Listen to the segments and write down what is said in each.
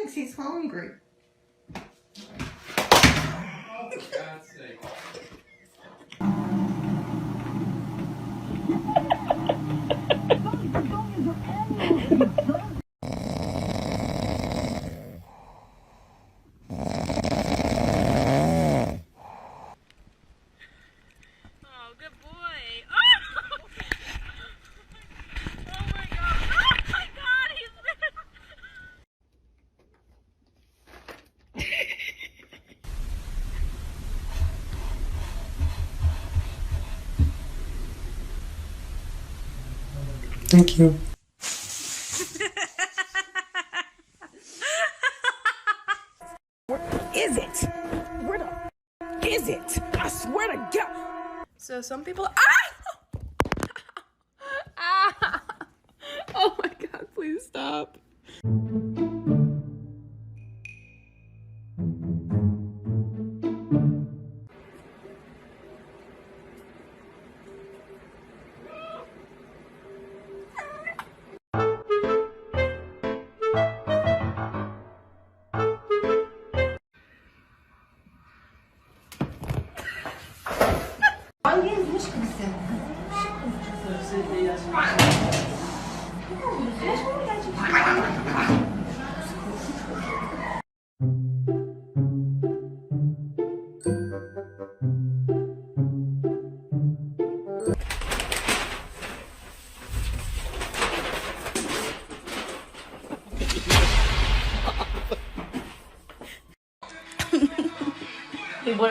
thinks he's hungry. Oh, for God's sake. Thank you. Where is it? Where the is it? I swear to God. So some people ah! Oh my God, please stop.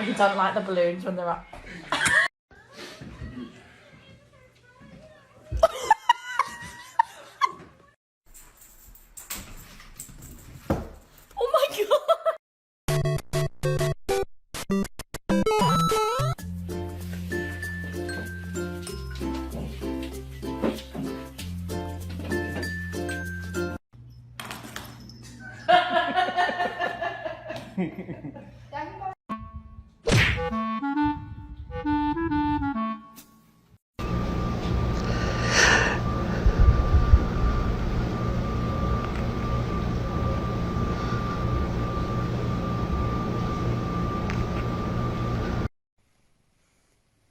He doesn't like the balloons when they're up. Oh my God!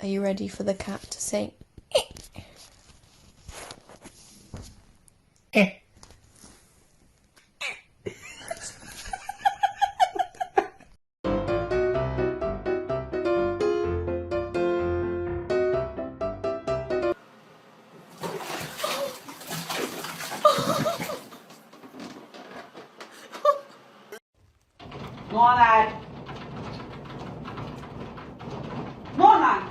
Are you ready for the cat to sing? Morning. Morning.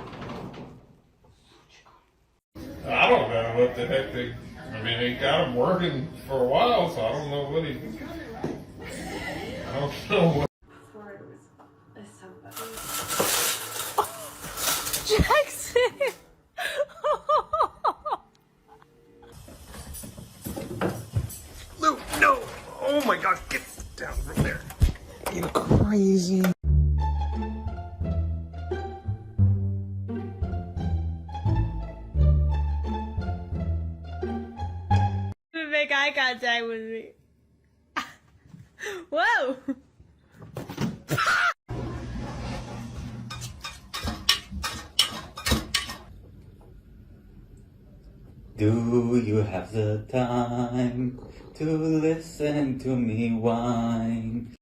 I don't know what the heck they. I mean, they got him working for a while, so I don't know what he. I don't know what. Jackson! Luke, no! Oh my gosh, get down from there. You're crazy. Make eye contact with me. Whoa! Do you have the time to listen to me whine?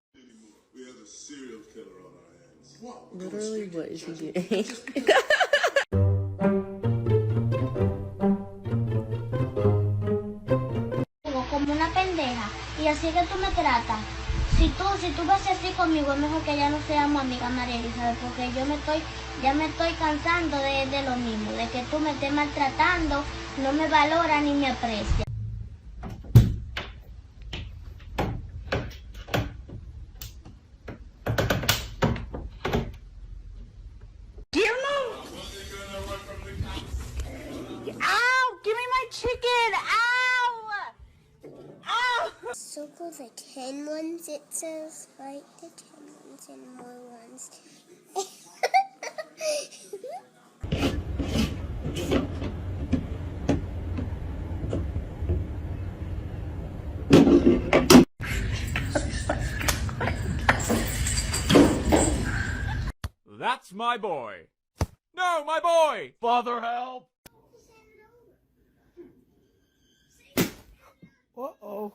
We have a serial killer on our hands. Literally, what is he doing? Como una pendeja y así que tú me tratas. Si tú vas así conmigo, es mejor que ya no seamos amigas, María Elizabeth, porque ya me estoy cansando de lo mismo, de que tú me estés maltratando, no me valoras ni me aprecias. Ow! Give me my chicken! Ow! Ow! Circle the 10 ones, it says, right? The 10 ones and more ones. That's my boy. No, my boy! Father, help! Uh-oh.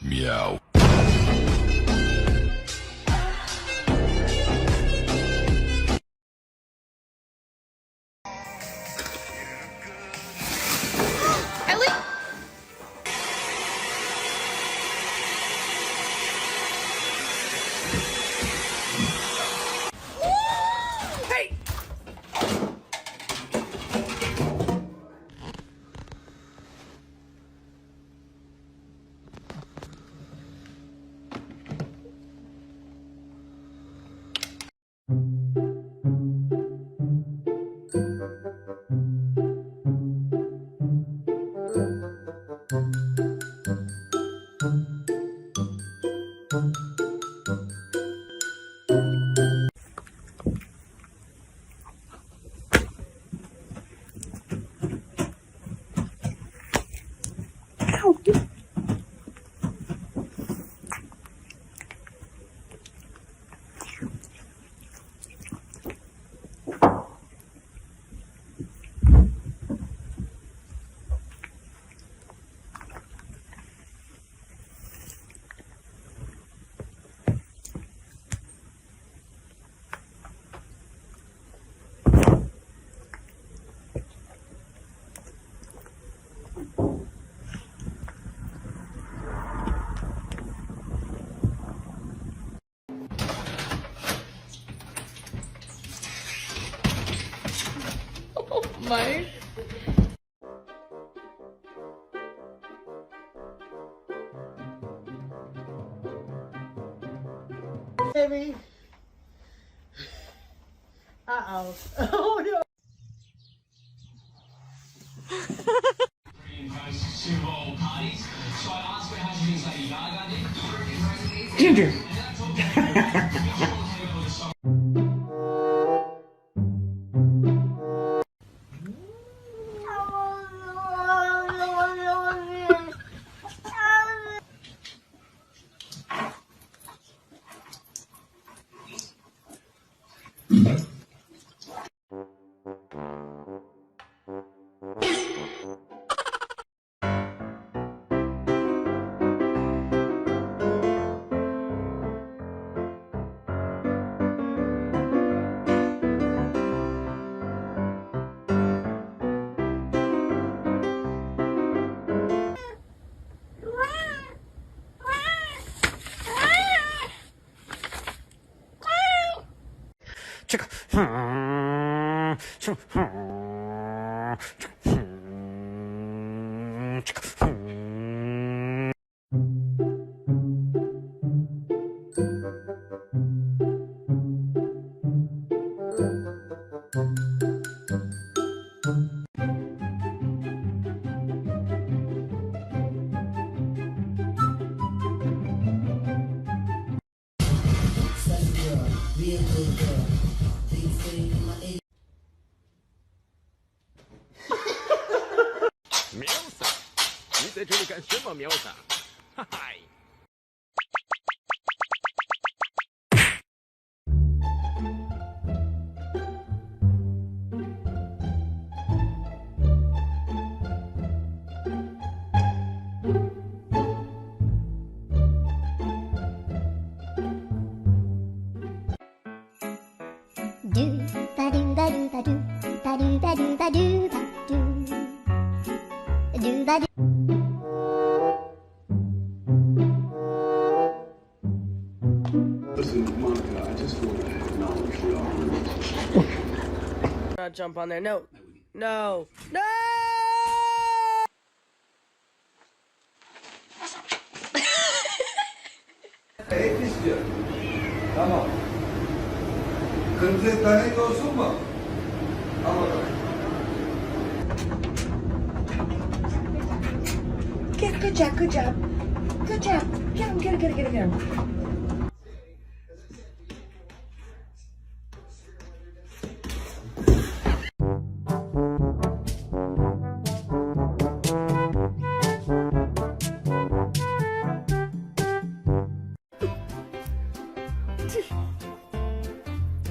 Meow. Ellie? Hey! My. Baby. Uh-oh. Oh, no. Ginger! Chica.喵撒，你在这里干什么，喵撒？哈哈。Listen, Monica, I just want to acknowledge we are. Not jump on there. No. No. No! Tamam. Kırmızı etler olsun mu? Good job, good job. Good job. Get him, get him, get him, get him, get him.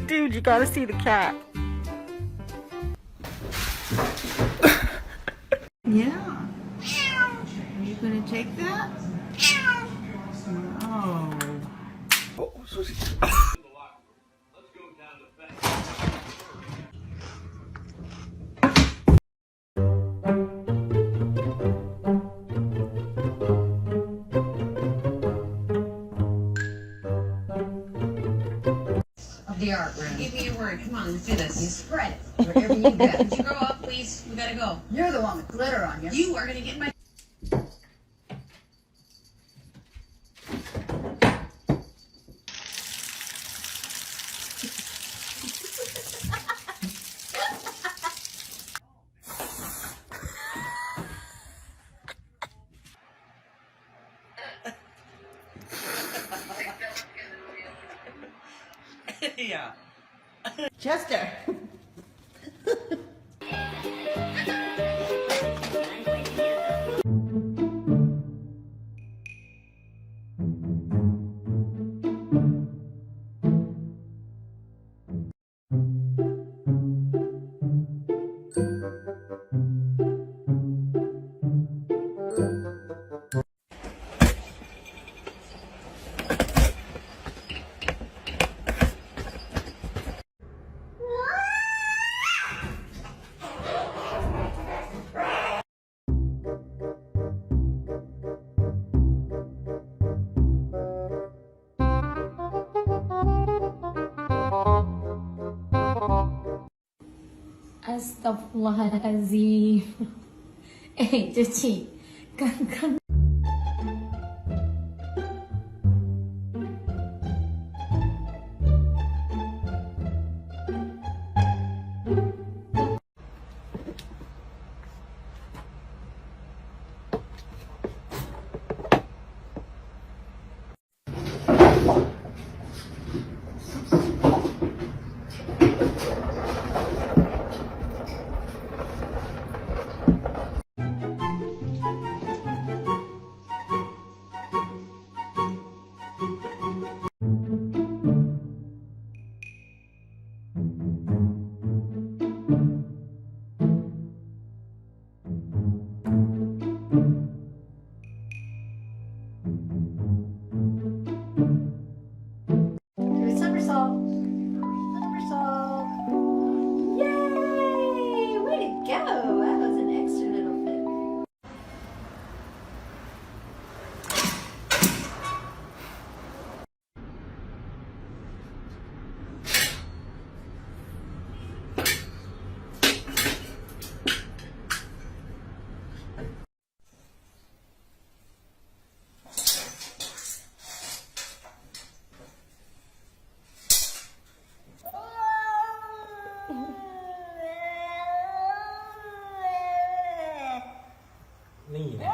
Dude, you gotta see the cat. Yeah. Are you gonna take that? No. Of the art room. Give me your word. Come on, let's do this. You spread it. Wherever you go. Would you grow up, please? We gotta go. You're the one with glitter on you. You are gonna get my. Yeah. Chester. Astaghfirullahaladzim. 这气刚刚。นี่นะ